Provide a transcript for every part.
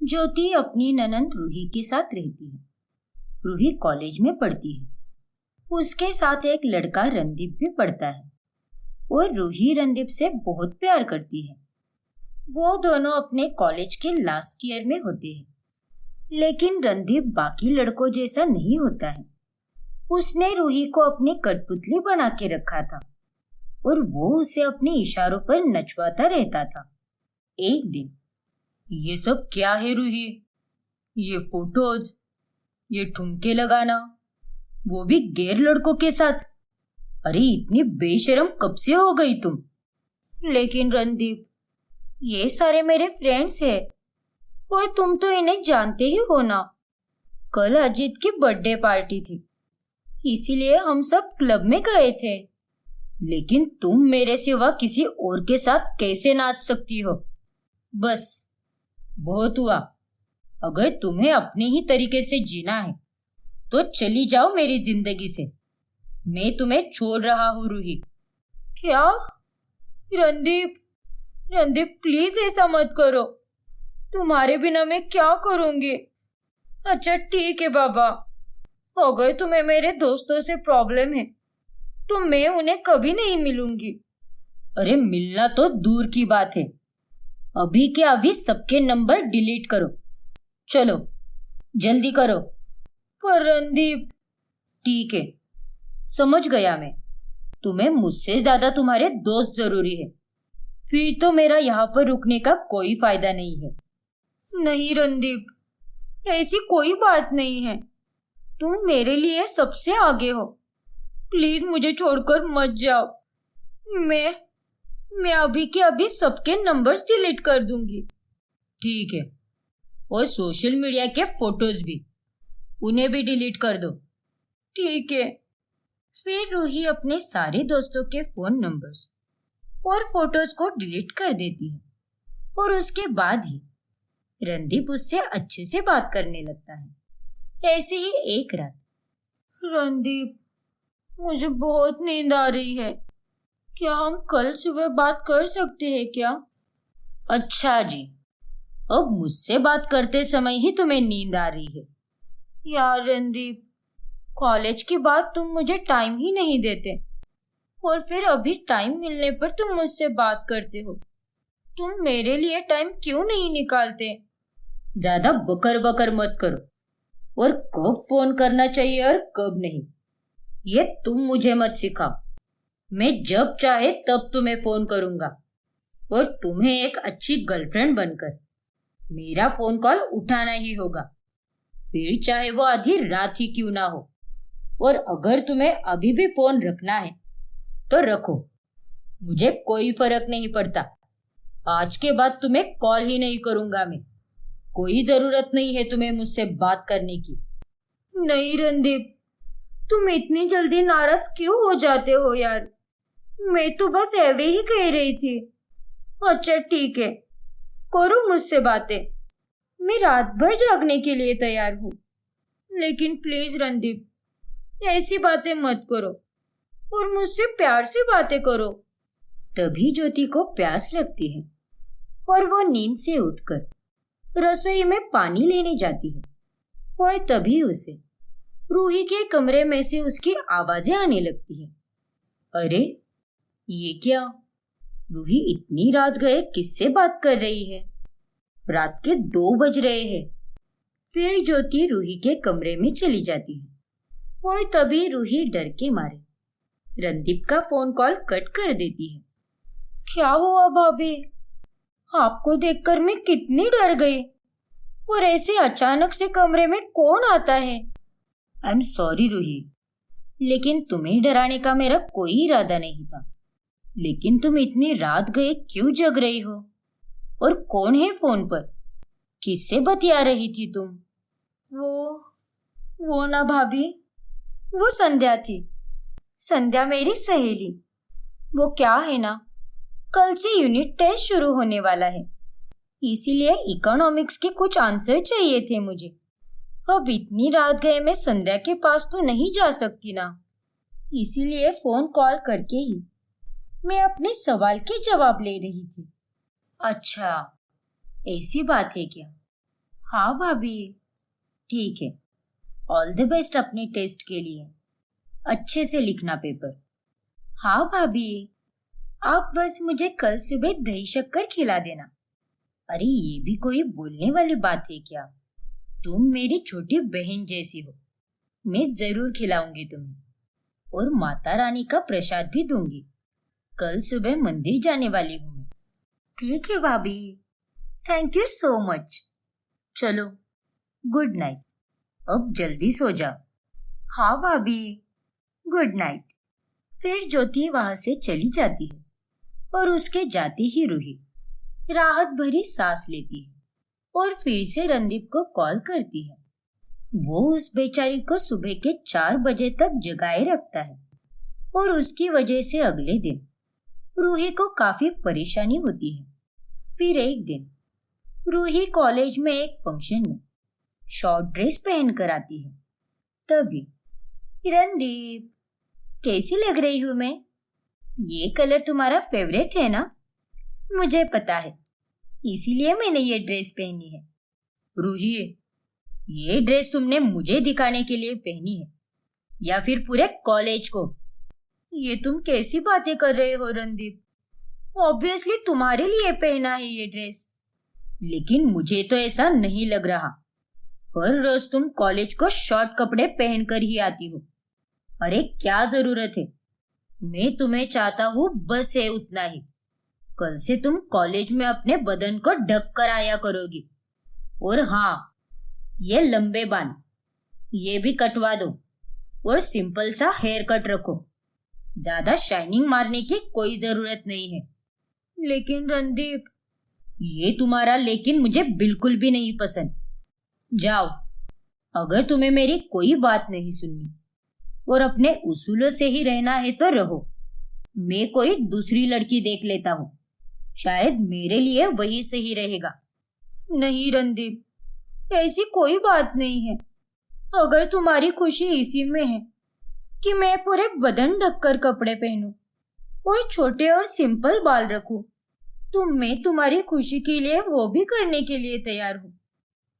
ज्योति अपनी ननंद रूही के साथ रहती है। रूही कॉलेज में पढ़ती है। उसके साथ एक लड़का रणदीप भी पढ़ता है और रूही रणदीप से बहुत प्यार करती है। वो दोनों अपने कॉलेज के लास्ट ईयर में होते हैं, लेकिन रणदीप बाकी लड़कों जैसा नहीं होता है। उसने रूही को अपनी कठपुतली बना के रखा था और वो उसे अपने इशारों पर नचवाता रहता था। एक दिन, ये सब क्या है रूही? ये फोटोज, ये ठुमके लगाना, वो भी गैर लड़कों के साथ। अरे इतनी बेशर्म कब से हो गई तुम? लेकिन रणदीप, ये सारे मेरे फ्रेंड्स हैं और तुम तो इन्हें जानते ही हो ना। कल अजीत की बर्थडे पार्टी थी, इसीलिए हम सब क्लब में गए थे। लेकिन तुम मेरे सिवा किसी और के साथ कैसे नाच सकती हो? बस, बहुत हुआ। अगर तुम्हें अपने ही तरीके से जीना है तो चली जाओ मेरी जिंदगी से। मैं तुम्हें छोड़ रहा हूँ रूही। क्या? रणदीप, रणदीप प्लीज ऐसा मत करो। तुम्हारे बिना मैं क्या करूंगी? अच्छा ठीक है बाबा, अगर तुम्हें मेरे दोस्तों से प्रॉब्लम है तो मैं उन्हें कभी नहीं मिलूंगी। अरे मिलना तो दूर की बात है, अभी के अभी सबके नंबर डिलीट करो। चलो जल्दी करो। पर रणदीप, ठीक है, समझ गया मैं। तुम्हें मुझसे ज्यादा तुम्हारे दोस्त जरूरी है। फिर तो मेरा यहाँ पर रुकने का कोई फायदा नहीं है। नहीं रणदीप, ऐसी कोई बात नहीं है। तुम मेरे लिए सबसे आगे हो। प्लीज मुझे छोड़कर मत जाओ। मैं अभी के अभी सबके नंबर्स डिलीट कर दूंगी। ठीक है, और सोशल मीडिया के फोटोज भी, उन्हें भी डिलीट कर दो। ठीक है। फिर रूही अपने सारे दोस्तों के फोन नंबर्स और फोटोज को डिलीट कर देती है और उसके बाद ही रणदीप उससे अच्छे से बात करने लगता है। ऐसे ही एक रात, रणदीप, मुझे बहुत नींद आ रही है, क्या हम कल सुबह बात कर सकते हैं क्या? अच्छा जी, अब मुझसे बात करते समय ही तुम्हें नींद आ रही है? यार रणदीप, कॉलेज के बाद तुम मुझे टाइम ही नहीं देते और फिर अभी टाइम मिलने पर तुम मुझसे बात करते हो। तुम मेरे लिए टाइम क्यों नहीं निकालते? ज्यादा बकर बकर मत करो और कब फोन करना चाहिए और कब नहीं, ये तुम मुझे मत सिखाओ। मैं जब चाहे तब तुम्हें फोन करूंगा और तुम्हें एक अच्छी गर्लफ्रेंड बनकर मेरा फोन कॉल उठाना ही होगा, फिर चाहे वो आधी रात ही क्यों ना हो। और अगर तुम्हें अभी भी फोन रखना है तो रखो, मुझे कोई फर्क नहीं पड़ता। आज के बाद तुम्हें कॉल ही नहीं करूंगा मैं। कोई जरूरत नहीं है तुम्हें मुझसे बात करने की। नहीं रणदीप, तुम इतनी जल्दी नाराज क्यों हो जाते हो यार? मैं तो बस ऐवे ही कह रही थी। अच्छा ठीक है, करो मुझसे बातें। मैं रात भर जागने के लिए तैयार हूँ। लेकिन प्लीज रणदीप, ऐसी बातें मत करो और मुझसे प्यार से बातें करो। तभी ज्योति को प्यास लगती है और वो नींद से उठकर रसोई में पानी लेने जाती है और तभी उसे रूही के कमरे में से उसकी आवाजें आने लगती है। अरे ये क्या? रूही इतनी रात गए किससे बात कर रही है? रात के 2 बज रहे हैं। फिर ज्योति रूही के कमरे में चली जाती है और तभी रूही डर के मारे रणदीप का फोन कॉल कट कर देती है। क्या हुआ भाभी? आपको देखकर मैं कितनी डर गई। और ऐसे अचानक से कमरे में कौन आता है? आई एम सॉरी रूही, लेकिन तुम्हें डराने का मेरा कोई इरादा नहीं था। लेकिन तुम इतनी रात गए क्यों जग रही हो? और कौन है फोन पर? किससे बतिया रही थी तुम? वो ना भाभी, वो संध्या थी। संध्या मेरी सहेली। वो क्या है ना, कल से यूनिट टेस्ट शुरू होने वाला है, इसीलिए इकोनॉमिक्स के कुछ आंसर चाहिए थे मुझे। अब इतनी रात गए मैं संध्या के पास तो नहीं जा सकती ना, इसीलिए फोन कॉल करके ही मैं अपने सवाल के जवाब ले रही थी। अच्छा, ऐसी बात है क्या? हाँ भाभी। ठीक है, ऑल द बेस्ट अपने टेस्ट के लिए। अच्छे से लिखना पेपर। हाँ भाभी, आप बस मुझे कल सुबह दही शक्कर खिला देना। अरे ये भी कोई बोलने वाली बात है क्या? तुम मेरी छोटी बहन जैसी हो। मैं जरूर खिलाऊंगी तुम्हें, और माता रानी का प्रसाद भी दूंगी। कल सुबह मंदिर जाने वाली हूँ मैं। ठीक है भाभी, थैंक यू सो मच। चलो, गुड नाइट। अब जल्दी सो जाओ। हाँ भाभी, गुड नाइट। फिर ज्योति वहां से चली जाती है और उसके जाते ही रूही राहत भरी सांस लेती है और फिर से रणदीप को कॉल करती है। वो उस बेचारी को सुबह के 4 बजे तक जगाए रखता है और उसकी वजह से अगले दिन रूही को काफी परेशानी होती है। फिर एक दिन रूही कॉलेज में एक फंक्शन में शॉर्ट ड्रेस पहन कर आती है। तभी, रणदीप, कैसी लग रही हूँ मैं? ये कलर तुम्हारा फेवरेट है ना? मुझे पता है, इसीलिए मैंने ये ड्रेस पहनी है। रूही, ये ड्रेस तुमने मुझे दिखाने के लिए पहनी है या फिर पूरे कॉलेज को? ये तुम कैसी बातें कर रहे हो रणदीप? ऑब्वियसली तुम्हारे लिए पहना है ये ड्रेस। लेकिन मुझे तो ऐसा नहीं लग रहा। हर रोज तुम कॉलेज को शॉर्ट कपड़े पहनकर ही आती हो। अरे क्या जरूरत है? मैं तुम्हें चाहता हूँ बस है उतना ही। कल से तुम कॉलेज में अपने बदन को ढक कर आया करोगी। और हाँ, ये लंबे बाल ये भी कटवा दो और सिंपल सा हेयर कट रखो। ज्यादा शाइनिंग मारने की कोई जरूरत नहीं है। लेकिन रणदीप, ये तुम्हारा लेकिन मुझे बिल्कुल भी नहीं पसंद। जाओ, अगर तुम्हें मेरी कोई बात नहीं सुननी और अपने उसूलों से ही रहना है तो रहो। मैं कोई दूसरी लड़की देख लेता हूँ, शायद मेरे लिए वही सही रहेगा। नहीं रणदीप, ऐसी कोई बात नहीं है। अगर तुम्हारी खुशी इसी में है कि मैं पूरे बदन ढककर कपड़े पहनूं और छोटे और सिंपल बाल रखूं, तो मैं तुम्हारी खुशी के लिए वो भी करने के लिए तैयार हूँ।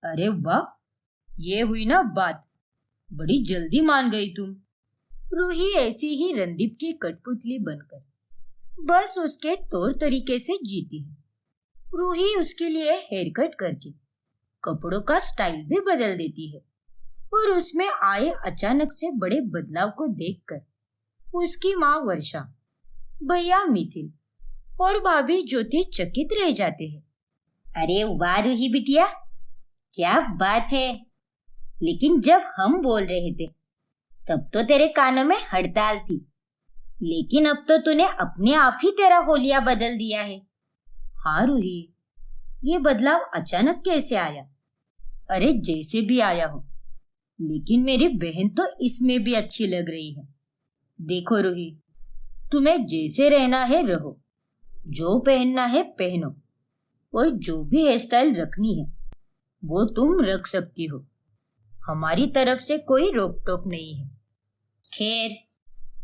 अरे वाह, ये हुई ना बात। बड़ी जल्दी मान गई तुम। रूही ऐसी ही रणदीप की कठपुतली बनकर बस उसके तौर तरीके से जीती है। रूही उसके लिए हेयर कट करके कपड़ों का स्टाइल भी बदल देती है और उसमें आए अचानक से बड़े बदलाव को देखकर उसकी माँ वर्षा, भैया मिथिल और भाभी ज्योति चकित रह जाते हैं। अरे वाह रूही बिटिया, क्या बात है। लेकिन जब हम बोल रहे थे तब तो तेरे कानों में हड़ताल थी, लेकिन अब तो तूने अपने आप ही तेरा होलिया बदल दिया है। हाँ रूही, ये बदलाव अचानक कैसे आया? अरे जैसे भी आया हो, लेकिन मेरी बहन तो इसमें भी अच्छी लग रही है। देखो रूही, तुम्हें जैसे रहना है रहो, जो पहनना है पहनो, और जो भी हेयर स्टाइल रखनी है वो तुम रख सकती हो। हमारी तरफ से कोई रोक टोक नहीं है। खैर,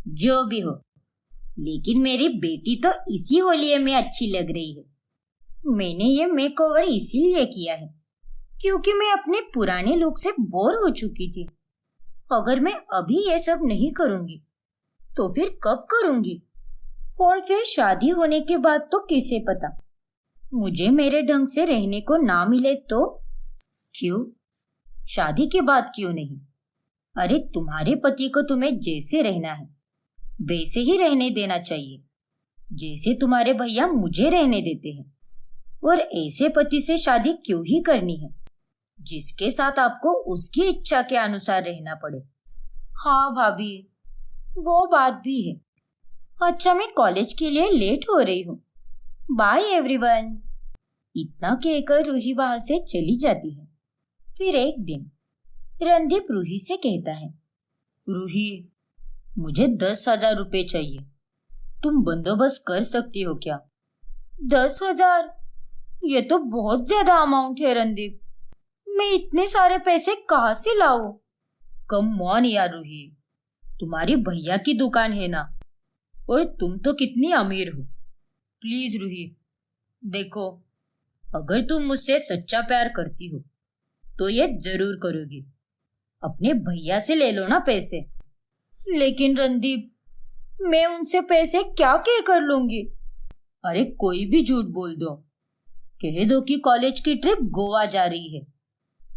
जो भी हो, लेकिन मेरी बेटी तो इसी होलिये में अच्छी लग रही है। मैंने ये मेकओवर इसीलिए किया है क्योंकि मैं अपने पुराने लुक से बोर हो चुकी थी। अगर मैं अभी ये सब नहीं करूंगी तो फिर कब करूंगी? और फिर शादी होने के बाद तो किसे पता, मुझे मेरे ढंग से रहने को ना मिले तो? क्यों, शादी के बाद क्यों नहीं? अरे तुम्हारे पति को तुम्हें जैसे रहना है वैसे ही रहने देना चाहिए, जैसे तुम्हारे भैया मुझे रहने देते हैं। और ऐसे पति से शादी क्यों ही करनी है जिसके साथ आपको उसकी इच्छा के अनुसार रहना पड़े। हाँ भाभी, वो बात भी है। अच्छा, मैं कॉलेज के लिए लेट हो रही हूँ। Bye everyone. इतना कहकर रूही वहां से चली जाती है। फिर एक दिन रणदीप रूही से कहता है, रूही, मुझे 10,000 रुपए चाहिए। तुम बंदोबस्त कर सकती हो क्या? 10,000? ये तो बहुत ज्यादा अमाउंट है रणदीप। मैं इतने सारे पैसे कहाँ से लाऊं? कम ऑन यार रूही, तुम्हारी भैया की दुकान है ना, और तुम तो कितनी अमीर हो। प्लीज रूही, देखो, अगर तुम मुझसे सच्चा प्यार करती हो तो ये जरूर करोगी। अपने भैया से ले लो ना पैसे। लेकिन रणदीप, मैं उनसे पैसे क्या कह कर लूंगी? अरे कोई भी झूठ बोल दो। कह दो कि कॉलेज की ट्रिप गोवा जा रही है,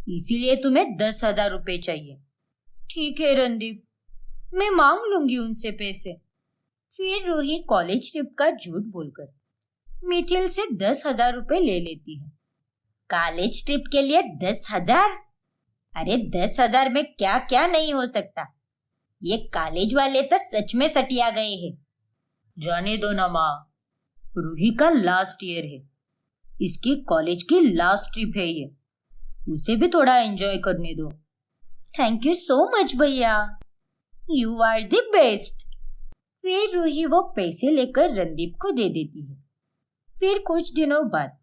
इसीलिए तुम्हें 10,000 रुपए चाहिए। ठीक है रणदीप, मैं मांग लूंगी उनसे पैसे। फिर रूही कॉलेज ट्रिप का झूठ बोलकर मिथिल से 10,000 रुपए ले लेती है। कॉलेज ट्रिप के लिए 10,000? अरे 10,000 में क्या क्या नहीं हो सकता। ये कॉलेज वाले तो सच में सटिया गए हैं। जाने दो ना माँ, रूही का लास्ट ईयर है, इसकी कॉलेज की लास्ट ट्रिप है ये, उसे भी थोड़ा एंजॉय करने दो। थैंक यू सो मच भैया, यू आर द बेस्ट। फिर रूही वो पैसे लेकर रणदीप को दे देती है। फिर कुछ दिनों बाद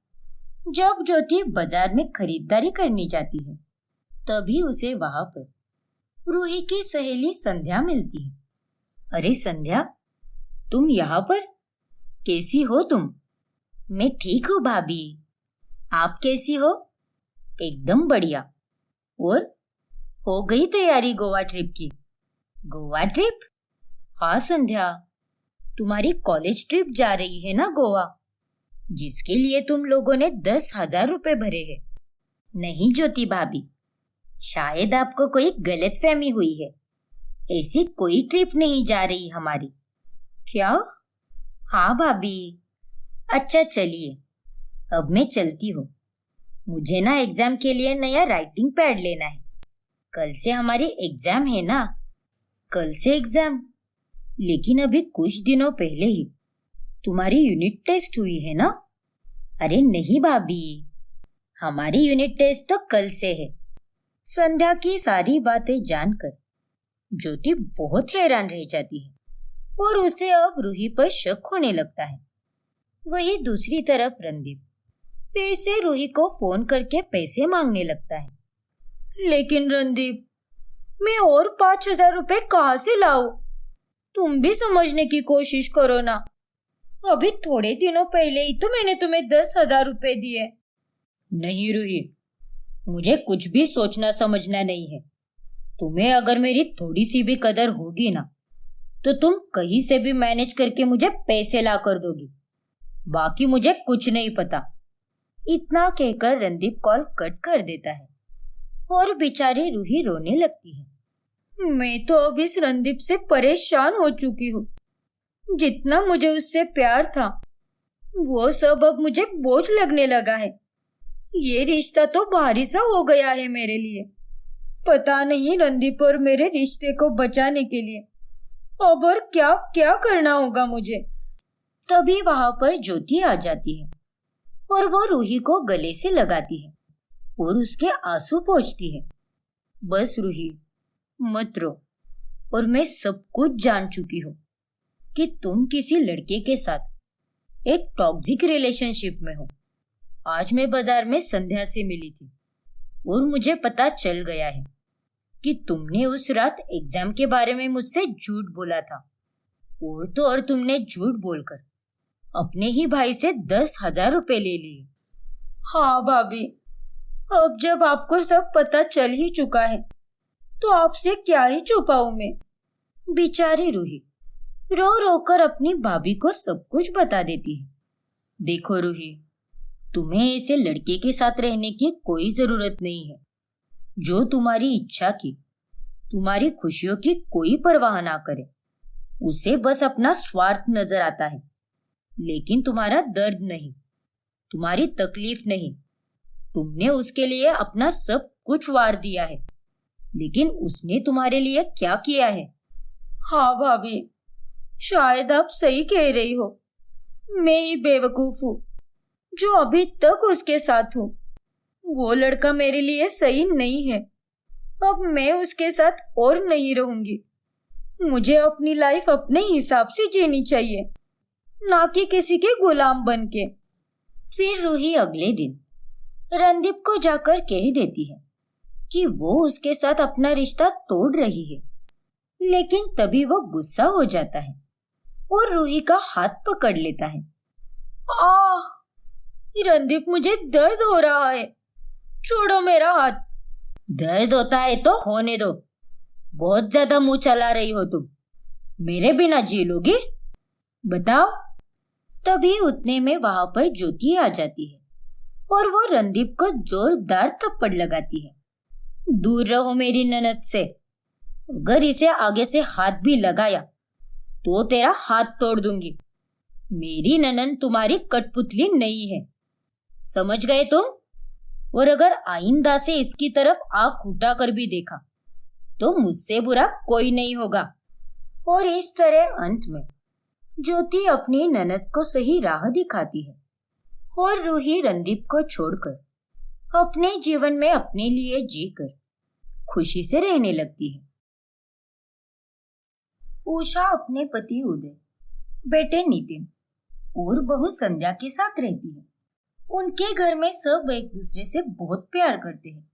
जब ज्योति बाजार में खरीदारी करने जाती है, तभी उसे वहां पर रूही की सहेली संध्या मिलती है। अरे संध्या, तुम यहाँ पर? कैसी हो तुम? मैं ठीक हूँ भाभी, आप कैसी हो? एकदम बढ़िया। और हो गई तैयारी गोवा ट्रिप की? गोवा ट्रिप? हाँ संध्या, तुम्हारी कॉलेज ट्रिप जा रही है ना गोवा, जिसके लिए तुम लोगों ने 10,000 रुपए भरे हैं। नहीं ज्योति भाभी, शायद आपको कोई गलतफहमी हुई है। ऐसी कोई ट्रिप नहीं जा रही हमारी। क्या? हाँ भाभी। अच्छा चलिए, अब मैं चलती हूँ। मुझे ना एग्जाम के लिए नया राइटिंग पैड लेना है। कल से हमारी एग्जाम है ना। कल से एग्जाम? लेकिन अभी कुछ दिनों पहले ही तुम्हारी यूनिट टेस्ट हुई है ना। अरे नहीं भाभी, हमारी यूनिट टेस्ट तो कल से है। संध्या की सारी बातें जानकर ज्योति बहुत हैरान रह जाती है और उसे अब रूही पर शक होने लगता है। वही दूसरी तरफ रणदीप फिर से रूही को फोन करके पैसे मांगने लगता है। लेकिन रणदीप, मैं और 5,000 रुपए कहाँ से लाऊं? तुम भी समझने की कोशिश करो ना। अभी थोड़े दिनों पहले ही तो मैंने तुम्हें 10,000 रुपए दिए। नहीं रूही, मुझे कुछ भी सोचना समझना नहीं है। तुम्हें अगर मेरी थोड़ी सी भी कदर होगी ना, तो तुम कहीं से भी मैनेज करके मुझे पैसे ला कर दोगी। बाकी मुझे कुछ नहीं पता। इतना कहकर रणदीप कॉल कट कर देता है और बेचारी रूही रोने लगती है। मैं तो अब इस रणदीप से परेशान हो चुकी हूँ। जितना मुझे उससे प्यार था, वो सब अब मुझे बोझ लगने लगा है। ये रिश्ता तो भारी सा हो गया है मेरे लिए। पता नहीं रणदीप और मेरे रिश्ते को बचाने के लिए अब और क्या क्या करना होगा मुझे। तभी वहां पर ज्योति आ जाती है और वो रूही को गले से लगाती है और उसके आंसू पोंछती है। बस रूही, मत रो। और मैं सब कुछ जान चुकी हूँ कि तुम किसी लड़के के साथ एक टॉक्सिक रिलेशनशिप में हो। आज मैं बाजार में संध्या से मिली थी और मुझे पता चल गया है कि तुमने उस रात एग्जाम के बारे में मुझसे झूठ बोला था। और तो और तुमने झूठ बोलकर अपने ही भाई से 10,000 रुपए ले लिए। हाँ भाभी, अब जब आपको सब पता चल ही चुका है तो आपसे क्या ही छुपाऊं मैं। बेचारी रूही रो रो कर अपनी भाभी को सब कुछ बता देती है। देखो रूही, तुम्हें ऐसे लड़के के साथ रहने की कोई जरूरत नहीं है जो तुम्हारी इच्छा की, तुम्हारी खुशियों की कोई परवाह ना करे। उसे बस अपना स्वार्थ नजर आता है, लेकिन तुम्हारा दर्द नहीं, तुम्हारी तकलीफ नहीं। तुमने उसके लिए अपना सब कुछ वार दिया है, लेकिन उसने तुम्हारे लिए क्या किया है? हाँ भाभी, शायद आप सही कह रही हो। मैं ही बेवकूफ हूँ जो अभी तक उसके साथ हूँ। वो लड़का मेरे लिए सही नहीं है। अब मैं उसके साथ और नहीं रहूंगी। मुझे अपनी लाइफ अपने हिसाब से जीनी चाहिए, ना कि किसी के गुलाम बन के। फिर रूही अगले दिन रणदीप को जाकर कह देती है कि वो उसके साथ अपना रिश्ता तोड़ रही है। लेकिन तभी वो गुस्सा हो जाता है और रूही का हाथ पकड़ लेता है। आह! रणदीप, मुझे दर्द हो रहा है, छोड़ो मेरा हाथ। दर्द होता है तो होने दो, बहुत ज्यादा मुंह चला रही हो तुम। मेरे बिना जी लोगी? बताओ। तभी उतने में वहां पर ज्योति आ जाती है और वो रणदीप को जोरदार थप्पड़ लगाती है। दूर रहो मेरी ननद से, अगर इसे आगे से हाथ भी लगाया तो तेरा हाथ तोड़ दूंगी। मेरी ननद तुम्हारी कठपुतली नहीं है, समझ गए तुम? और अगर आइंदा से इसकी तरफ आंख उठाकर भी देखा तो मुझसे बुरा कोई नहीं होगा। और इस तरह अंत में ज्योति अपनी ननद को सही राह दिखाती है और रूही रणदीप को छोड़कर अपने जीवन में अपने लिए जीकर खुशी से रहने लगती है। उषा अपने पति उदय, बेटे नितिन और बहू संध्या के साथ रहती है। उनके घर में सब एक दूसरे से बहुत प्यार करते हैं।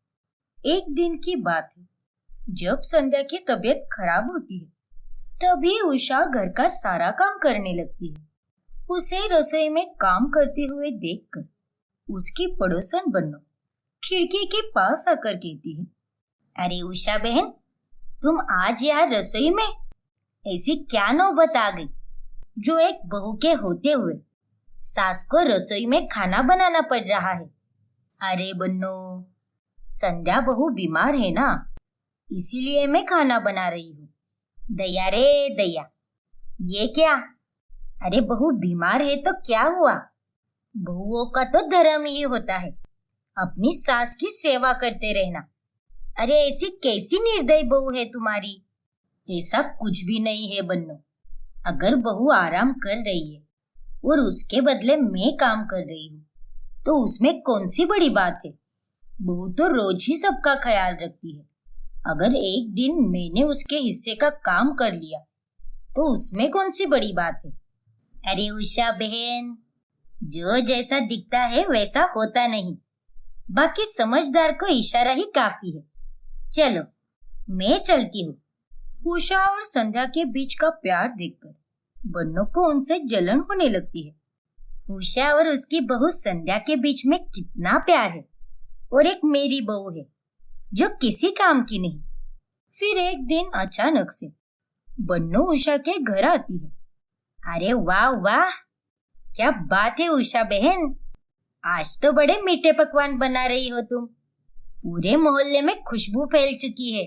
एक दिन की बात है, जब संध्या की तबीयत खराब होती है तभी उषा घर का सारा काम करने लगती है। उसे रसोई में काम करते हुए देखकर उसकी पड़ोसन बन्नो खिड़की के पास आकर कहती है, अरे उषा बहन, तुम आज यहाँ रसोई में ऐसी क्या नौबत आ गई जो एक बहू के होते हुए सास को रसोई में खाना बनाना पड़ रहा है? अरे बन्नो, संध्या बहू बीमार है ना, इसीलिए मैं खाना बना रही हूँ। दया रे दया, ये क्या? अरे बहू बीमार है तो क्या हुआ? बहुओं का तो धर्म ही होता है अपनी सास की सेवा करते रहना। अरे ऐसी कैसी निर्दयी बहू है तुम्हारी? ऐसा कुछ भी नहीं है बन्नो। अगर बहू आराम कर रही है और उसके बदले मैं काम कर रही हूँ तो उसमें कौन सी बड़ी बात है? बहू तो रोज ही सबका ख्याल रखती है। अगर एक दिन मैंने उसके हिस्से का काम कर लिया तो उसमें कौन सी बड़ी बात है? अरे उषा बहन, जो जैसा दिखता है वैसा होता नहीं, बाकी समझदार को इशारा ही काफी है। चलो मैं चलती हूँ। उषा और संध्या के बीच का प्यार देखकर बन्नो को उनसे जलन होने लगती है। उषा और उसकी बहू संध्या के बीच में कितना प्यार है, और एक मेरी बहू है जो किसी काम की नहीं। फिर एक दिन अचानक से बन्नो उषा के घर आती है। अरे वाह वाह, क्या बात है उषा बहन, आज तो बड़े मीठे पकवान बना रही हो तुम। पूरे मोहल्ले में खुशबू फैल चुकी है।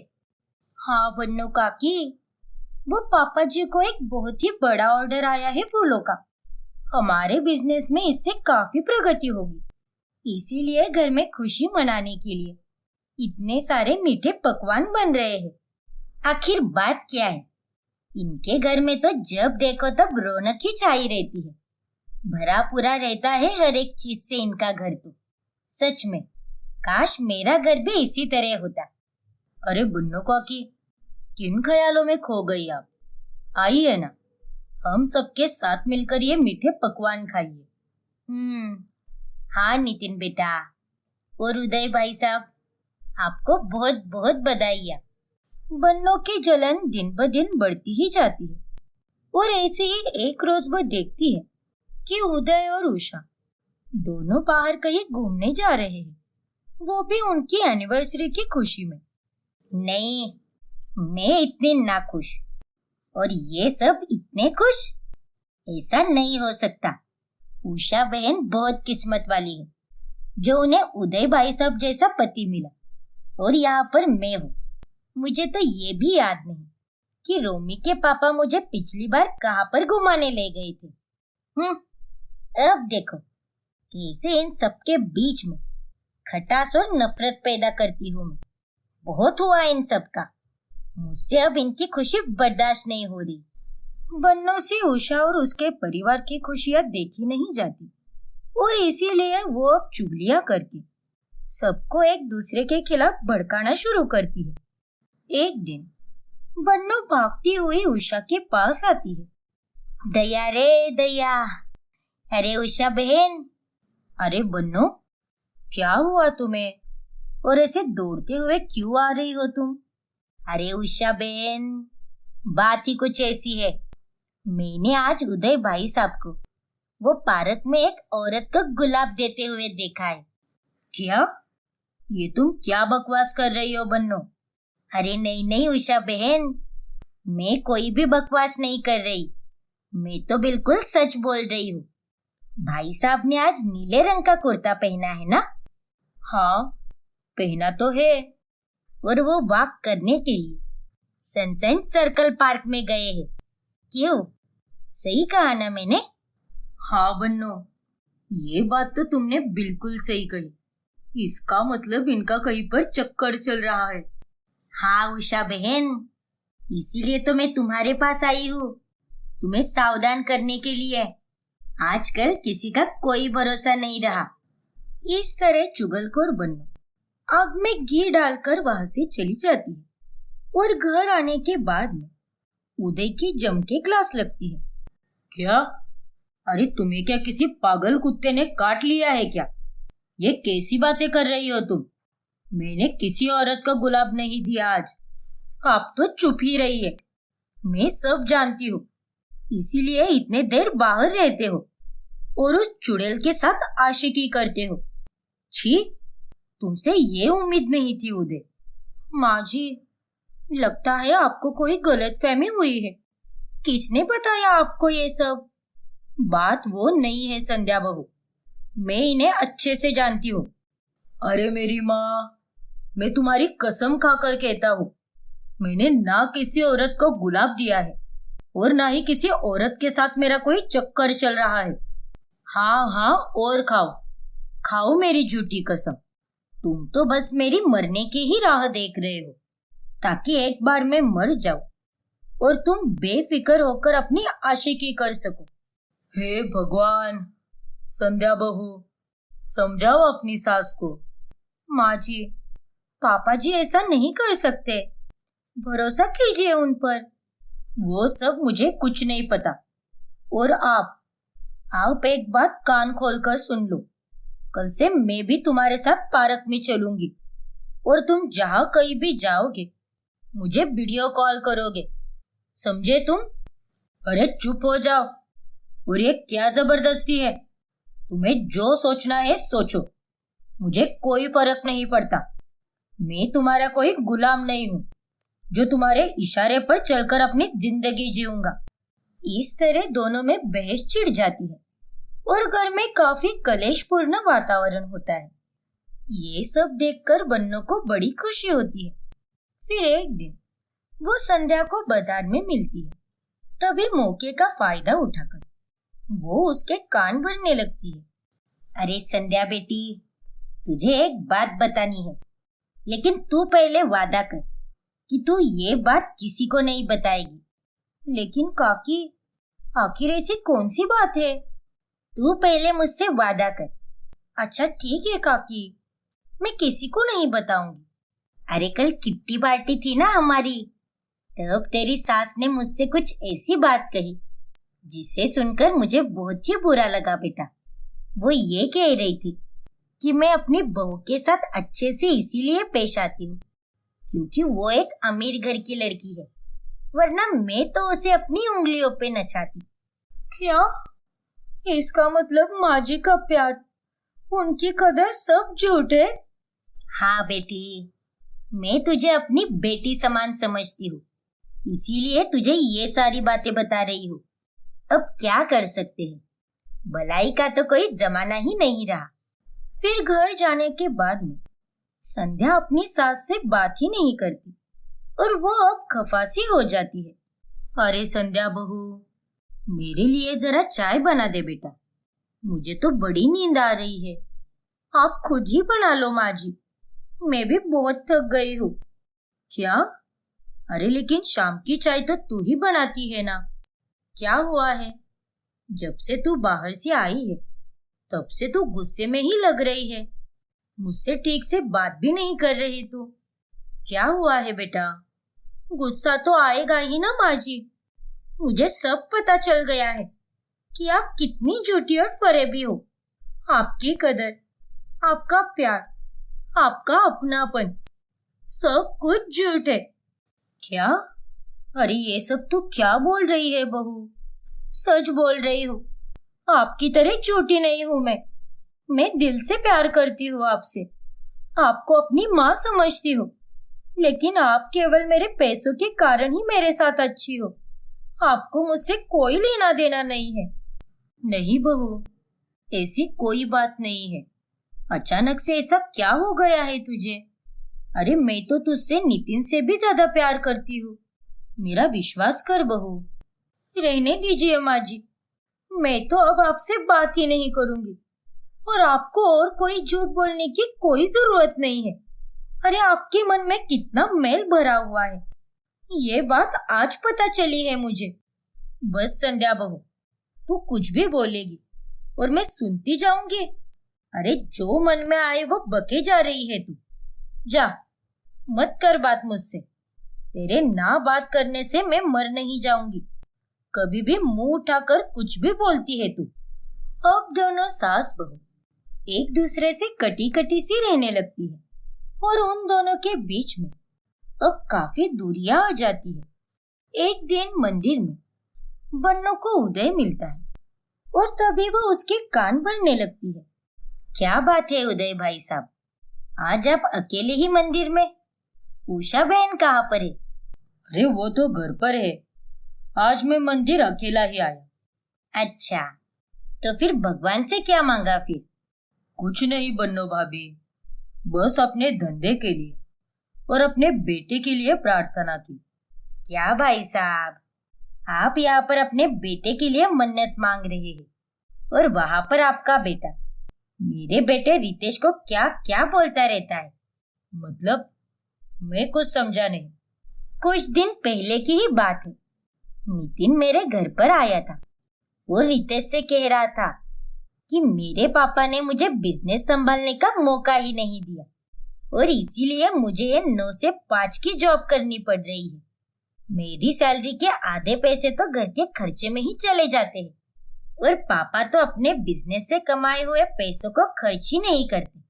हाँ बन्नो काकी, वो पापा जी को एक बहुत ही बड़ा ऑर्डर आया है फूलों का। हमारे बिजनेस में इससे काफी प्रगति होगी, इसीलिए घर में खुशी मनाने के लिए इतने सारे मीठे पकवान बन रहे हैं। आखिर बात क्या है? इनके घर में तो जब देखो तब रौनक ही छाई रहती है। भरा पूरा रहता है हर एक चीज से इनका घर तो। सच में काश मेरा घर भी इसी तरह होता। अरे बुन्नो काकी, किन ख्यालों में खो गई आप? आइए ना, हम सबके साथ मिलकर ये मीठे पकवान खाइए। हाँ नितिन बेटा और उदय भाई साहब, आपको बहुत बहुत बधाइयाँ। बन्नो की जलन दिन ब दिन बढ़ती ही जाती है और ऐसे ही एक रोज वो देखती है कि उदय और उषा दोनों बाहर कहीं घूमने जा रहे हैं, वो भी उनकी एनिवर्सरी की खुशी में। नहीं, मैं इतनी नाखुश और ये सब इतने खुश, ऐसा नहीं हो सकता। उषा बहन बहुत किस्मत वाली है जो उन्हें उदय भाई साहब जैसा पति मिला, और यहाँ पर मैं हूँ। मुझे तो ये भी याद नहीं कि रोमी के पापा मुझे पिछली बार कहाँ पर घुमाने ले गए थे। अब देखो कैसे इन सबके बीच में खटास और नफरत पैदा करती हूँ मैं। बहुत हुआ इन सब का, मुझसे अब इनकी खुशी बर्दाश्त नहीं हो रही। बन्नो से उषा और उसके परिवार की खुशियां देखी नहीं जाती और इसीलिए वो अब चुगलियां करके सबको एक दूसरे के खिलाफ भड़काना शुरू करती है। एक दिन बन्नो भागती हुई उषा के पास आती है। दया रे दया, अरे उषा बहन। अरे बन्नो, क्या हुआ तुम्हें और ऐसे दौड़ते हुए क्यों आ रही हो तुम? अरे उषा बहन, बात ही कुछ ऐसी है। मैंने आज उदय भाई साहब को वो पार्क में एक औरत को गुलाब देते हुए देखा है। क्या? ये तुम क्या बकवास कर रही हो बन्नो? अरे नहीं नहीं उषा बहन, मैं कोई भी बकवास नहीं कर रही। मैं तो बिल्कुल सच बोल रही हूँ। भाई साहब ने आज नीले रंग का कुर्ता पहना है ना? हाँ, पहना तो है। और वो वॉक करने के लिए सनशाइन सर्कल पार्क में गए हैं। क्यों, सही कहा ना मैंने? हाँ बन्नो, ये बात तो तुमने बिल्कुल सही कही। इसका मतलब इनका कहीं पर चक्कर चल रहा है। हाँ उषा बहन, इसीलिए तो मैं तुम्हारे पास आई हूँ, तुम्हें सावधान करने के लिए। आजकल किसी का कोई भरोसा नहीं रहा। इस तरह चुगलखोर बन्नो आग में घी डालकर वहां से चली जाती है और घर आने के बाद में उदय की जम के क्लास लगती है। क्या? अरे तुम्हें क्या किसी पागल कुत्ते ने काट लिया है क्या? ये कैसी बातें कर रही हो तुम? मैंने किसी औरत का गुलाब नहीं दिया आज। आप तो चुप ही रहिए। मैं सब जानती हूँ, इसीलिए इतने देर बाहर रहते हो और उस चुड़ैल के साथ आशिकी करते हो। छी, तुमसे ये उम्मीद नहीं थी उदय। माँ जी, लगता है आपको कोई गलतफहमी हुई है। किसने बताया आपको ये सब? बात वो नहीं है संध्या बहू, मैं इन्हें अच्छे से जानती हूँ। अरे मेरी माँ, मैं तुम्हारी कसम खाकर कहता हूँ, मैंने ना किसी औरत को गुलाब दिया है और ना ही किसी औरत के साथ मेरा कोई चक्कर चल रहा है। हाँ हाँ, और खाओ खाओ मेरी झूठी कसम। तुम तो बस मेरी मरने की ही राह देख रहे हो, ताकि एक बार मैं मर जाऊं और तुम बेफिक्र होकर अपनी आशिकी कर सको। हे भगवान, संध्या बहू समझाओ अपनी सास को। माँ जी, पापा जी ऐसा नहीं कर सकते, भरोसा कीजिए उन पर। वो सब मुझे कुछ नहीं पता। और आप एक बात कान खोलकर सुन लो, कल से मैं भी तुम्हारे साथ पार्क में चलूंगी और तुम जहां कहीं भी जाओगे मुझे वीडियो कॉल करोगे, समझे तुम? अरे चुप हो जाओ। और ये क्या जबरदस्ती है? तुम्हें जो सोचना है सोचो, मुझे कोई फर्क नहीं पड़ता। मैं तुम्हारा कोई गुलाम नहीं हूं जो तुम्हारे इशारे पर चलकर अपनी जिंदगी जीऊंगा। इस तरह दोनों में बहस छिड़ जाती है और घर में काफी कलेशपूर्ण वातावरण होता है। ये सब देखकर बन्नो को बड़ी खुशी होती है। फिर एक दिन वो संध्या को बाजार में मिलती है। तभी मौके का फायदा उठाकर वो उसके कान भरने लगती है। अरे संध्या बेटी, तुझे एक बात बतानी है, लेकिन तू पहले वादा कर कि तू ये बात किसी को नहीं बताएगी। लेकिन काकी, आखिर ऐसी कौन सी बात है? तू पहले मुझसे वादा कर। अच्छा ठीक है काकी, मैं किसी को नहीं बताऊंगी। अरे कल किट्टी पार्टी थी ना हमारी, तब तेरी सास ने मुझसे कुछ ऐसी बात कही जिसे सुनकर मुझे बहुत ही बुरा लगा बेटा। वो ये कह रही थी कि मैं अपनी बहू के साथ अच्छे से इसीलिए पेश आती हूँ क्योंकि वो एक अमीर घर की लड़की है, वरना मैं तो उसे अपनी उंगलियों पे नचाती। क्या? इसका मतलब माँ जी का प्यार, उनकी कदर सब झूठ है? हाँ बेटी, मैं तुझे अपनी बेटी समान समझती हूँ, इसीलिए तुझे ये सारी बातें बता रही हूँ। अब क्या कर सकते हैं, भलाई का तो कोई जमाना ही नहीं रहा। फिर घर जाने के बाद में संध्या अपनी सास से बात ही नहीं करती और वो अब खफासी हो जाती है। अरे संध्या बहू, मेरे लिए जरा चाय बना दे बेटा, मुझे तो बड़ी नींद आ रही है। आप खुद ही बना लो माँ जी, मैं भी बहुत थक गई हूँ। क्या? अरे लेकिन शाम की चाय तो तू ही बनाती है ना, क्या हुआ है? जब से तू बाहर से आई है तब से तू गुस्से में ही लग रही है, मुझसे ठीक से बात भी नहीं कर रही तू। क्या हुआ है बेटा? गुस्सा तो आएगा ही ना माँ जी, मुझे सब पता चल गया है कि आप कितनी झूठी और फरेबी हो। आपकी कदर, आपका प्यार, आपका अपनापन, सब कुछ झूठ है। क्या? अरे ये सब तू क्या बोल रही है बहू? सच बोल रही हूँ, आपकी तरह झूठी नहीं हूँ मैं दिल से प्यार करती हूँ आपसे। आपको अपनी माँ समझती हो, लेकिन आप केवल मेरे पैसों के कारण ही मेरे साथ अच्छी हो। आपको मुझसे कोई लेना देना नहीं है। नहीं बहू, ऐसी कोई बात नहीं है। अचानक से ऐसा क्या हो गया है तुझे? अरे मैं तो तुझसे नितिन से भी ज्यादा प्यार करती हूँ। मेरा विश्वास कर बहू। रहने दीजिए माँ जी, मैं तो अब आपसे बात ही नहीं करूंगी और आपको और कोई झूठ बोलने की कोई जरूरत नहीं है। अरे आपके मन में कितना मैल भरा हुआ है, ये बात आज पता चली है मुझे। बस संध्या बहू, तू कुछ भी बोलेगी और मैं सुनती जाऊंगी? अरे जो मन में आए वो बके जा रही है तू। जा, मत कर बात मुझसे। तेरे ना बात करने से मैं मर नहीं जाऊंगी। कभी भी मुंह उठाकर कुछ भी बोलती है तू। अब दोनों सास बहू एक दूसरे से कटी कटी सी रहने लगती है और उन दोनों के बीच में अब काफी दूरियां आ जाती है। एक दिन मंदिर में बन्नों को उदय मिलता है और तभी वो उसके कान भरने लगती है। क्या बात है उदय भाई साहब, आज आप अकेले ही मंदिर में? उषा बहन कहाँ पर है? अरे वो तो घर पर है, आज मैं मंदिर अकेला ही आया। अच्छा, तो फिर भगवान से क्या मांगा फिर? कुछ नहीं बन्नो भाभी, बस अपने धंधे के लिए और अपने बेटे के लिए प्रार्थना की। क्या भाई साहब, आप यहाँ पर अपने बेटे के लिए मन्नत मांग रहे हैं और वहां पर आपका बेटा मेरे बेटे रितेश को क्या क्या बोलता रहता है? मतलब मैं कुछ समझा नहीं। कुछ दिन पहले की ही बात है, नितिन मेरे घर पर आया था और रितेश से कह रहा था कि मेरे पापा ने मुझे बिजनेस संभालने का मौका ही नहीं दिया और इसीलिए मुझे ये 9 से 5 की जॉब करनी पड़ रही है। मेरी सैलरी के आधे पैसे तो घर के खर्चे में ही चले जाते हैं और पापा तो अपने बिजनेस से कमाए हुए पैसों को खर्च ही नहीं करते।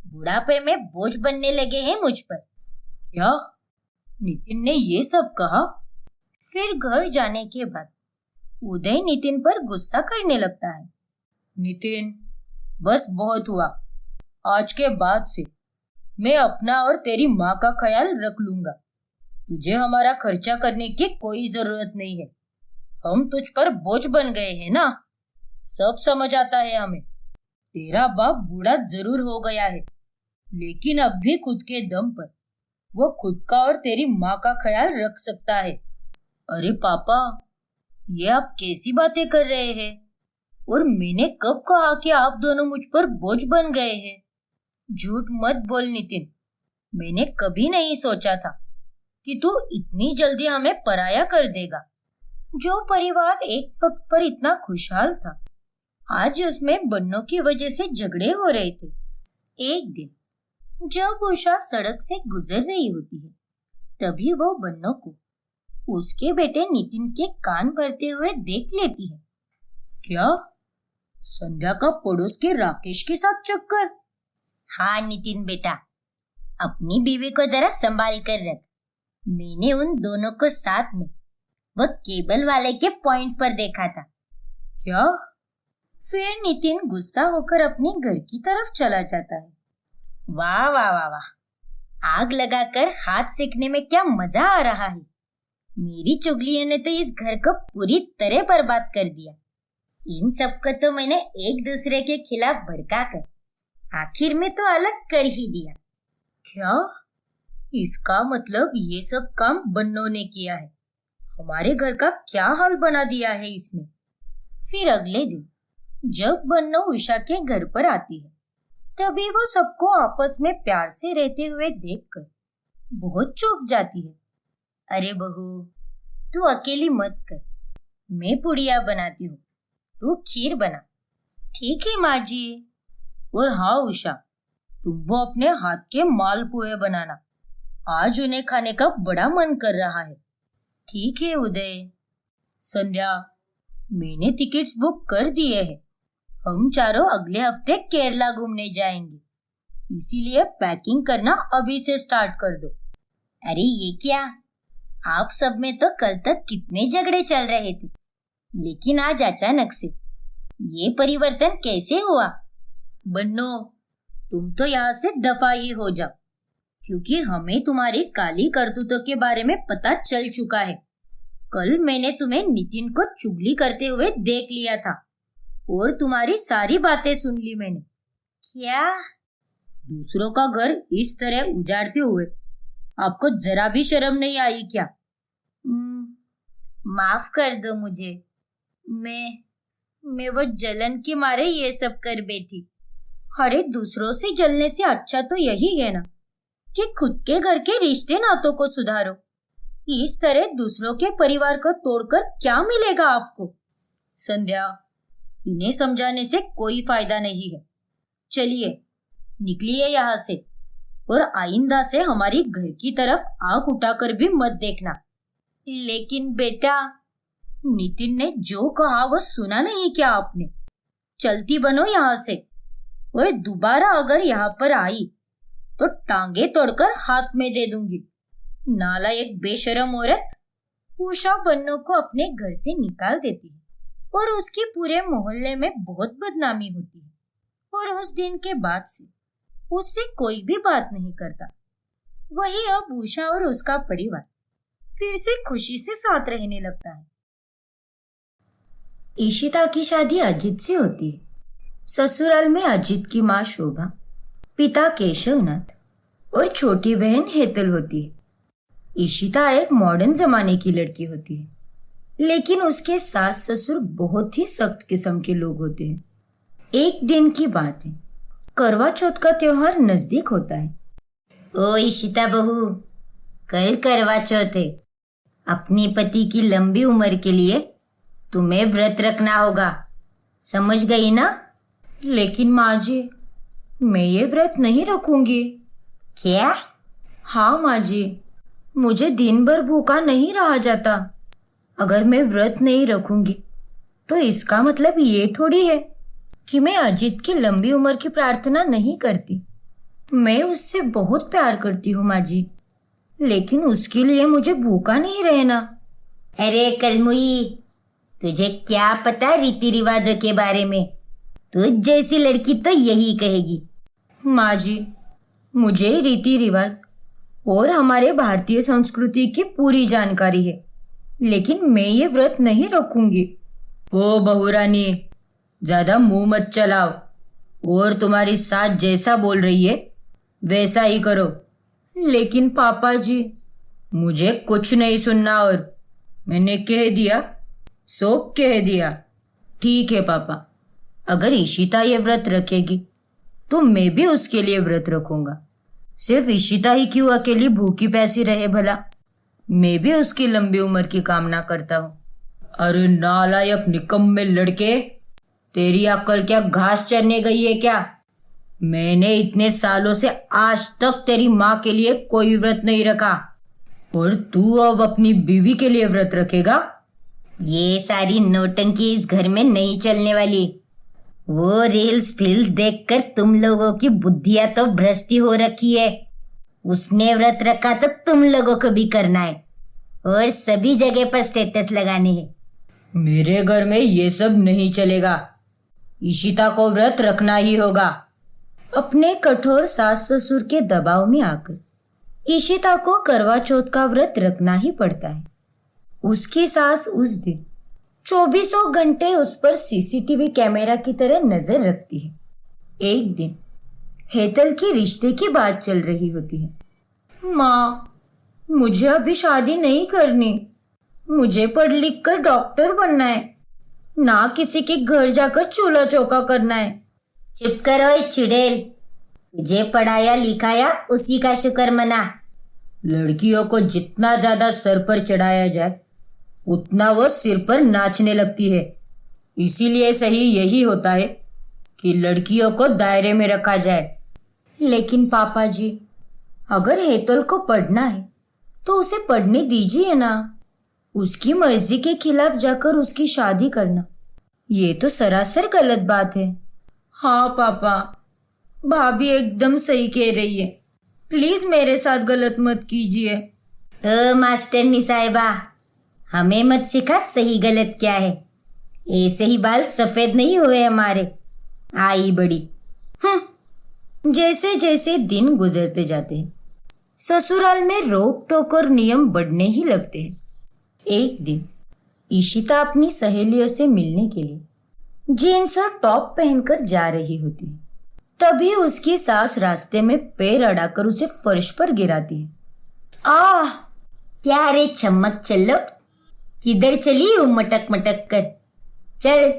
बुढ़ापे में बोझ बनने लगे हैं मुझ पर। क्या नितिन ने ये सब कहा? फिर घर जाने के बाद उदय नितिन पर गुस्सा करने लगता है। नितिन, बस बहुत हुआ। आज के बाद से मैं अपना और तेरी माँ का ख्याल रख लूंगा। तुझे हमारा खर्चा करने की कोई जरूरत नहीं है। हम तुझ पर बोझ बन गए हैं ना, सब समझ आता है हमें। तेरा बाप बूढ़ा जरूर हो गया है, लेकिन अब भी खुद के दम पर वो खुद का और तेरी माँ का ख्याल रख सकता है। अरे पापा, ये आप कैसी बातें कर रहे हैं? और मैंने कब कहा कि आप दोनों मुझ पर बोझ बन गए हैं? झूठ मत बोल नितिन, मैंने कभी नहीं सोचा था कि तू इतनी जल्दी हमें पराया कर देगा। जो परिवार एक वक्त पर इतना खुशहाल था, आज उसमें बन्नों की वजह से झगड़े हो रहे थे। एक दिन जब उषा सड़क से गुजर रही होती है, तभी वो बन्नों को उसके बेटे नितिन के कान भरते हुए देख लेती है। क्या संध्या का पड़ोस के राकेश के साथ चक्कर? हाँ नितिन बेटा, अपनी बीवी को जरा संभाल कर रख। मैंने उन दोनों को साथ में वो केबल वाले के पॉइंट पर देखा था। क्या? फिर नितिन गुस्सा होकर अपने घर की तरफ चला जाता है। वाह वाह वाह वाह, आग लगाकर हाथ सेकने में क्या मजा आ रहा है। मेरी चुगलियों ने तो इस घर को पूरी तरह बर्बाद कर दिया। इन सबको तो मैंने एक दूसरे के खिलाफ भड़काकर आखिर में तो अलग कर ही दिया। क्या? इसका मतलब ये सब काम बन्नों ने किया है। हमारे घर का क्या हाल बना दिया है इसने। फिर अगले दिन जब बन्नों उषा के घर पर आती है, तभी वो सबको आपस में प्यार से रहते हुए देखकर बहुत चौंक जाती है। अरे बहू, तू अकेली मत कर, मैं पुड़िया बनाती हूँ, तू खीर बना। ठीक है माँ जी। और हाँ उषा, तुम वो अपने हाथ के मालपुए बनाना, आज उन्हें खाने का बड़ा मन कर रहा है। ठीक है उदय। संध्या, मैंने टिकट्स बुक कर दिए हैं। हम चारों अगले हफ्ते केरला घूमने जाएंगे, इसीलिए पैकिंग करना अभी से स्टार्ट कर दो। अरे ये क्या, आप सब में तो कल तक कितने झगड़े चल रहे थे, लेकिन आज अचानक से ये परिवर्तन कैसे हुआ? बन्नो, तुम तो यहाँ से दफा ही हो जाओ, क्योंकि हमें तुम्हारी काली करतूतों के बारे में पता चल चुका है। कल मैंने तुम्हें नितिन को चुगली करते हुए देख लिया था और तुम्हारी सारी बातें सुन ली मैंने। क्या? दूसरों का घर इस तरह उजाड़ते हुए आपको जरा भी शर्म नहीं आई क्या? माफ कर दो मुझे, मैं वो जलन के मारे ये सब कर बैठी। अरे दूसरों से जलने से अच्छा तो यही है ना कि खुद के घर के रिश्ते नातों को सुधारो। इस तरह दूसरों के परिवार को तोड़कर क्या मिलेगा आपको? संध्या, इन्हें समझाने से कोई फायदा नहीं है। चलिए निकलिए यहाँ से और आइंदा से हमारी घर की तरफ आंख उठाकर भी मत देखना। लेकिन बेटा, नितिन ने जो कहा वो सुना नहीं क्या आपने? चलती बनो यहाँ से, और दोबारा अगर यहाँ पर आई तो टांगे तोड़कर हाथ में दे दूंगी। नालायक बेशरम औरत। उषा बन्नों को अपने घर से निकाल देती है और उसकी पूरे मोहल्ले में बहुत बदनामी होती है, और उस दिन के बाद से उससे कोई भी बात नहीं करता। वही अब उषा और उसका परिवार फिर से खुशी से साथ रहने लगता है। ईशिता की शादी अजित से होती है। ससुराल में अजित की माँ शोभा, पिता केशवनाथ और छोटी बहन हेतल होती है। ईशिता एक मॉडर्न जमाने की लड़की होती है, लेकिन उसके सास ससुर बहुत ही सख्त किस्म के लोग होते हैं। एक दिन की बात है, करवा चौथ का त्योहार नजदीक होता है। ओ ईशिता बहू, कल करवा चौथ है। अपने पति की लंबी उम्र के लिए तुम्हें व्रत रखना होगा, समझ गई ना? लेकिन माँ जी, मैं ये व्रत नहीं रखूंगी। क्या? हाँ माँ जी, मुझे दिन भर भूखा नहीं रहा जाता। अगर मैं व्रत नहीं रखूंगी तो इसका मतलब ये थोड़ी है कि मैं अजित की लंबी उम्र की प्रार्थना नहीं करती। मैं उससे बहुत प्यार करती हूँ माँ जी, लेकिन उसके लिए मुझे भूखा नहीं रहना। अरे कलमुई, तुझे क्या पता रीति रिवाजों के बारे में? तुझ जैसी लड़की तो यही कहेगी। माँ जी, मुझे रीति रिवाज और हमारे भारतीय संस्कृति की पूरी जानकारी है, लेकिन मैं ये व्रत नहीं रखूंगी। ओ बहुरानी, ज्यादा मुंह मत चलाओ और तुम्हारी सास जैसा बोल रही है वैसा ही करो। लेकिन पापा जी, मुझे कुछ नहीं सुनना, और मैंने कह दिया सो कह दिया। ठीक है पापा, अगर ईशिता ये व्रत रखेगी तो मैं भी उसके लिए व्रत रखूंगा। सिर्फ ईशिता ही क्यों अकेली भूखी प्यासी रहे भला? मैं भी उसकी लंबी उम्र की कामना करता हूँ। अरे नालायक निकम्मे लड़के, तेरी अक्ल क्या घास चरने गई है क्या? मैंने इतने सालों से आज तक तेरी माँ के लिए कोई व्रत नहीं रखा, और तू अब अपनी बीवी के लिए व्रत रखेगा? ये सारी नौटंकी इस घर में नहीं चलने वाली। वो रील्स फिल्स देखकर तुम लोगों की बुद्धियां तो भ्रष्टी हो रखी है। उसने व्रत रखा तो तुम लोगों को भी करना है और सभी जगह पर स्टेटस लगाने हैं। मेरे घर में ये सब नहीं चलेगा। ईशिता को व्रत रखना ही होगा। अपने कठोर सास ससुर के दबाव में आकर ईशिता को करवा चौथ का व्रत रखना ही पड़ता है। उसकी सास उस दिन 24 घंटे उस पर सीसीटीवी कैमरा की तरह नजर रखती है। एक दिन हेतल की रिश्ते की बात चल रही होती है। माँ, मुझे अभी शादी नहीं करनी। मुझे पढ़ लिख कर डॉक्टर बनना है, ना किसी के घर जाकर चूल्हा चौका करना है। चुप करो चुड़ैल, तुझे पढ़ाया लिखाया उसी का शुक्र मना। लड़कियों को जितना ज्यादा सर पर चढ़ाया जाए उतना वो सिर पर नाचने लगती है। इसीलिए सही यही होता है कि लड़कियों को दायरे में रखा जाए। लेकिन पापा जी, अगर हेतल को पढ़ना है तो उसे पढ़ने दीजिए ना। उसकी मर्जी के खिलाफ जाकर उसकी शादी करना, ये तो सरासर गलत बात है। हाँ पापा, भाभी एकदम सही कह रही है। प्लीज मेरे साथ गलत मत कीजिए। मास्टरनी साहिबा, हमें मत सिखा सही गलत क्या है। ऐसे ही बाल सफेद नहीं हुए हमारे, आई बड़ी। जैसे जैसे दिन गुजरते जाते हैं, ससुराल में रोक टोक और नियम बढ़ने ही लगते हैं। एक दिन ईशिता अपनी सहेलियों से मिलने के लिए जीन्स और टॉप पहनकर जा रही होती है। तभी उसकी सास रास्ते में पैर अड़ाकर उसे फर्श पर गिराती है। आह! क्या रे चम्मक चलो, किधर चली हो मटक मटक कर? चल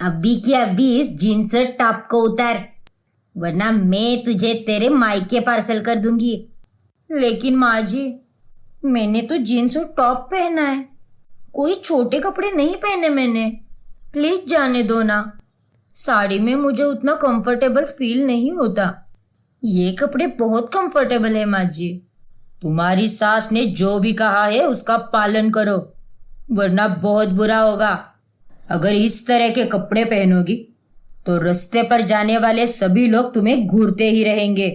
अभी की अभी इस जीन्स और टॉप को उतार, वरना मैं तुझे तेरे मायके पार्सल कर दूंगी। लेकिन माँ जी, मैंने तो जीन्स और टॉप पहना है, कोई छोटे कपड़े नहीं पहने मैंने। प्लीज जाने दो ना, साड़ी में मुझे उतना कंफर्टेबल फील नहीं होता। ये कपड़े बहुत कंफर्टेबल है माँ जी। तुम्हारी सास ने जो भी कहा है उसका पालन करो, वरना बहुत बुरा होगा। अगर इस तरह के कपड़े पहनोगी तो रास्ते पर जाने वाले सभी लोग तुम्हें घूरते ही रहेंगे।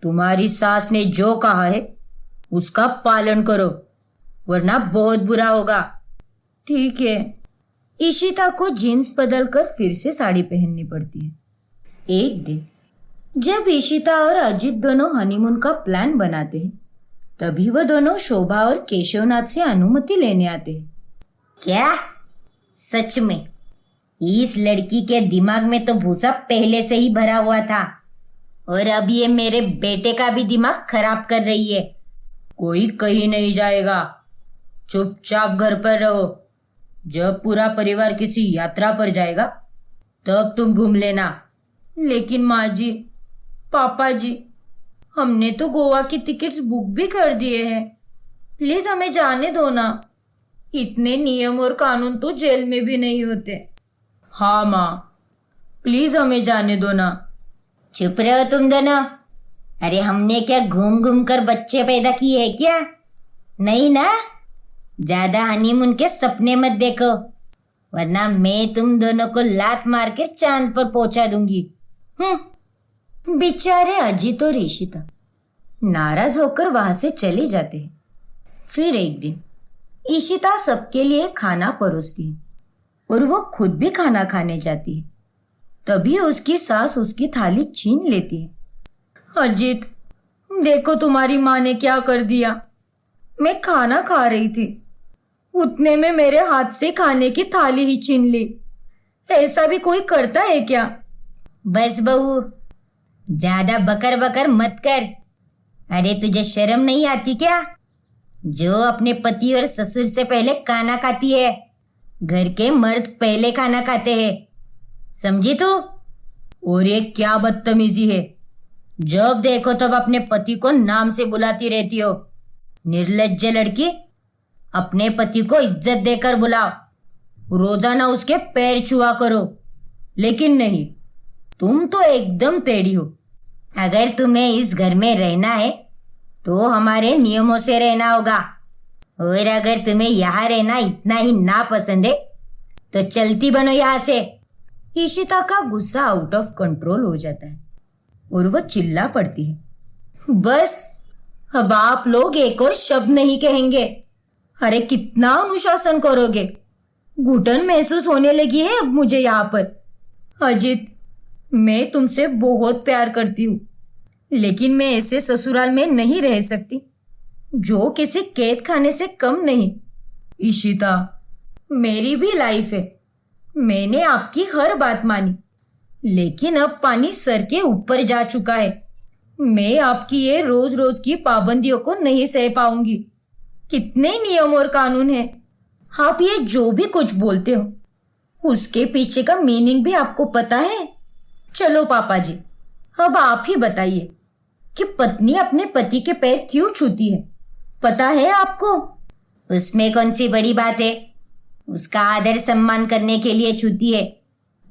तुम्हारी सास ने जो कहा है उसका पालन करो, वरना बहुत बुरा होगा। ठीक है। ईशिता को जीन्स बदलकर फिर से साड़ी पहननी पड़ती है। एक दिन जब ईशिता और अजित दोनों हनीमून का प्लान बनाते हैं, तभी वह दोनों शोभा और केशवनाथ से अनुमति लेने आते हैं। क्या सच में? इस लड़की के दिमाग में तो भूसा पहले से ही भरा हुआ था, और अब ये मेरे बेटे का भी दिमाग खराब कर रही है। कोई कहीं नहीं जाएगा, चुपचाप घर पर रहो। जब पूरा परिवार किसी यात्रा पर जाएगा तब तुम घूम लेना। लेकिन माँ जी, पापा जी, हमने तो गोवा की टिकट्स बुक भी कर दिए हैं। प्लीज हमें जाने दो ना। इतने नियम और कानून तो जेल में भी नहीं होते। हाँ माँ, प्लीज हमें जाने दो ना। चुप रहो तुम दोनों। अरे हमने क्या घूम घूम कर बच्चे पैदा किए हैं क्या? नहीं ना। ज्यादा हनीमून के सपने मत देखो, वरना मैं तुम दोनों को लात मार के चांद पर पहुंचा दूंगी। बेचारे अजित और ईशिता नाराज होकर वहां से चले जाते हैं। फिर एक दिन ईशिता सबके लिए खाना परोसती है और वो खुद भी खाना खाने जाती है। तभी उसकी सास उसकी थाली छीन लेती है। अजित, देखो तुम्हारी माँ ने क्या कर दिया। मैं खाना खा रही थी, उतने में मेरे हाथ से खाने की थाली ही छीन ली। ऐसा भी कोई करता है क्या? बस बहू, ज्यादा बकर बकर मत कर। अरे तुझे शर्म नहीं आती क्या, जो अपने पति और ससुर से पहले खाना खाती है? घर के मर्द पहले खाना खाते हैं, समझी तू? और ये क्या बदतमीजी है, जब देखो तब अपने पति को नाम से बुलाती रहती हो। निर्लज्ज लड़की, अपने पति को इज्जत देकर बुलाओ, रोजाना उसके पैर छुआ करो। लेकिन नहीं, तुम तो एकदम टेढ़ी हो। अगर तुम्हें इस घर में रहना है तो हमारे नियमों से रहना होगा, और अगर तुम्हें यहाँ रहना इतना ही नापसंद है तो चलती बनो यहाँ से। ईशिता का गुस्सा आउट ऑफ कंट्रोल हो जाता है और वह चिल्ला पड़ती है, बस अब आप लोग एक और शब्द नहीं कहेंगे। अरे कितना अनुशासन करोगे, घुटन महसूस होने लगी है अब मुझे यहाँ पर। अजित, मैं तुमसे बहुत प्यार करती हूँ, लेकिन मैं ऐसे ससुराल में नहीं रह सकती जो किसी कैद खाने से कम नहीं। ईशिता, मेरी भी लाइफ है, मैंने आपकी हर बात मानी, लेकिन अब पानी सर के ऊपर जा चुका है। मैं आपकी ये रोज रोज की पाबंदियों को नहीं सह पाऊंगी। कितने नियम और कानून हैं। आप ये जो भी कुछ बोलते हो उसके पीछे का मीनिंग भी आपको पता है? चलो पापा जी, अब आप ही बताइए कि पत्नी अपने पति के पैर क्यों छूती है? पता है आपको? उसमें कौन सी बड़ी बात है? उसका आदर सम्मान करने के लिए छूती है।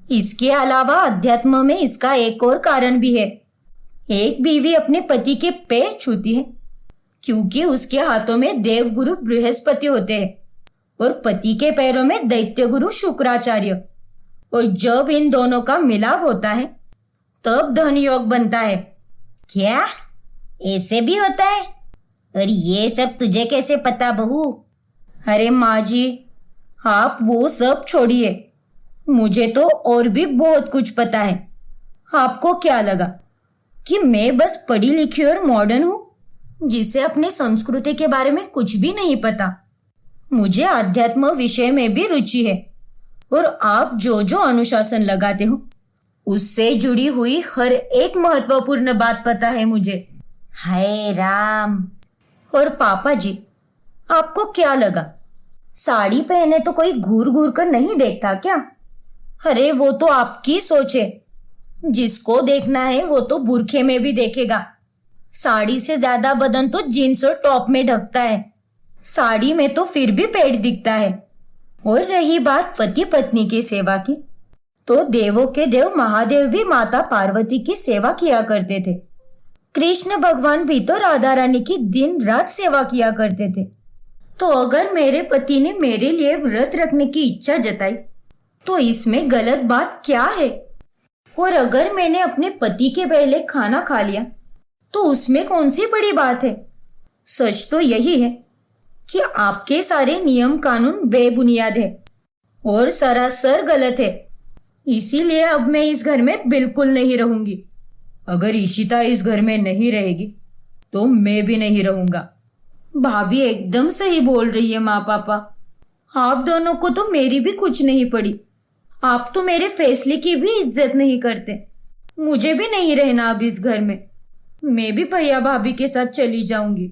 इसके अलावा अध्यात्म में इसका एक और कारण भी है। एक बीवी अपने पति के पैर छूती है क्योंकि उसके हाथों में देवगुरु बृहस्पति होते हैं और पति के पैरों में दैत्य गुरु शुक्राचार्य। और जब इन दोनों का मिलाप होता है तब धन योग बनता है। क्या ऐसे भी होता है? और ये सब तुझे कैसे पता बहू? अरे माँ जी, आप वो सब छोड़िए, मुझे तो और भी बहुत कुछ पता है। आपको क्या लगा कि मैं बस पढ़ी लिखी और मॉडर्न हूं, जिसे अपने संस्कृति के बारे में कुछ भी नहीं पता। मुझे अध्यात्म विषय में भी रुचि है और आप जो जो अनुशासन लगाते हो उससे जुड़ी हुई हर एक महत्वपूर्ण बात पता है मुझे। हाय राम। और पापा जी, आपको क्या लगा, साड़ी पहने तो कोई घूर घूर कर नहीं देखता क्या? अरे वो तो आपकी सोच है। जिसको देखना है वो तो बुरखे में भी देखेगा। साड़ी से ज्यादा बदन तो जींस और टॉप में ढकता है, साड़ी में तो फिर भी पेट दिखता है। और रही बात पति पत्नी की सेवा की, तो देवों के देव महादेव भी माता पार्वती की सेवा किया करते थे। कृष्ण भगवान भी तो राधा रानी की दिन रात सेवा किया करते थे। तो अगर मेरे पति ने मेरे लिए व्रत रखने की इच्छा जताई तो इसमें गलत बात क्या है? और अगर मैंने अपने पति के पहले खाना खा लिया तो उसमें कौन सी बड़ी बात है? सच तो यही है कि आपके सारे नियम कानून बेबुनियाद है और सरासर गलत है। इसीलिए अब मैं इस घर में बिल्कुल नहीं रहूंगी। अगर ईशिता इस घर में नहीं रहेगी तो मैं भी नहीं रहूंगा। भाभी एकदम सही बोल रही है माँ पापा। आप दोनों को तो मेरी भी कुछ नहीं पड़ी। आप तो मेरे फैसले की भी इज्जत नहीं करते। मुझे भी नहीं रहना अब इस घर में। मैं भी भैया भाभी के साथ चली जाऊंगी।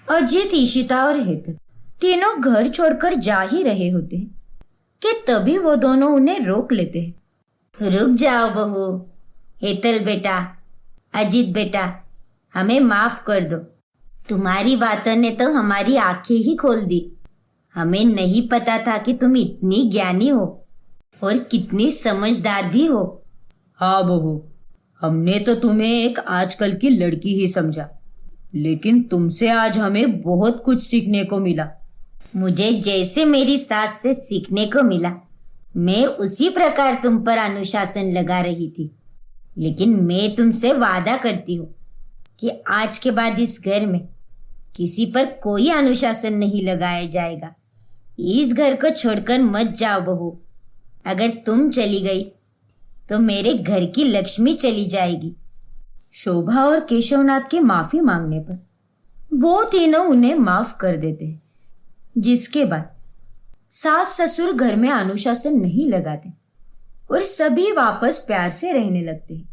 अजीत, ईशिता और हेतल तीनों घर छोड़कर जा ही रहे होते हैं कि तभी वो दोनों उन्हें रोक लेते हैं। रुक जाओ बहू। हेतल बेटा, अजीत बेटा, हमें माफ कर दो। तुम्हारी बातों ने तो हमारी आंखें ही खोल दी। हमें नहीं पता था कि तुम इतनी ज्ञानी हो और कितनी समझदार भी हो। हाँ बहू, हमने तो तुम्हें एक आजकल की लड़की ही समझा, लेकिन तुमसे आज हमें बहुत कुछ सीखने को मिला। मुझे जैसे मेरी सास से सीखने को मिला, मैं उसी प्रकार तुम पर अनुशासन लगा रही थी। लेकिन मैं तुमसे वादा करती हूँ कि आज के बाद इस घर में किसी पर कोई अनुशासन नहीं लगाया जाएगा। इस घर को छोड़कर मत जाओ बहू। अगर तुम चली गई तो मेरे घर की लक्ष्मी चली जाएगी। शोभा और केशवनाथ के माफी मांगने पर वो तीनों उन्हें माफ कर देते हैं, जिसके बाद सास ससुर घर में अनुशासन नहीं लगाते और सभी वापस प्यार से रहने लगते हैं।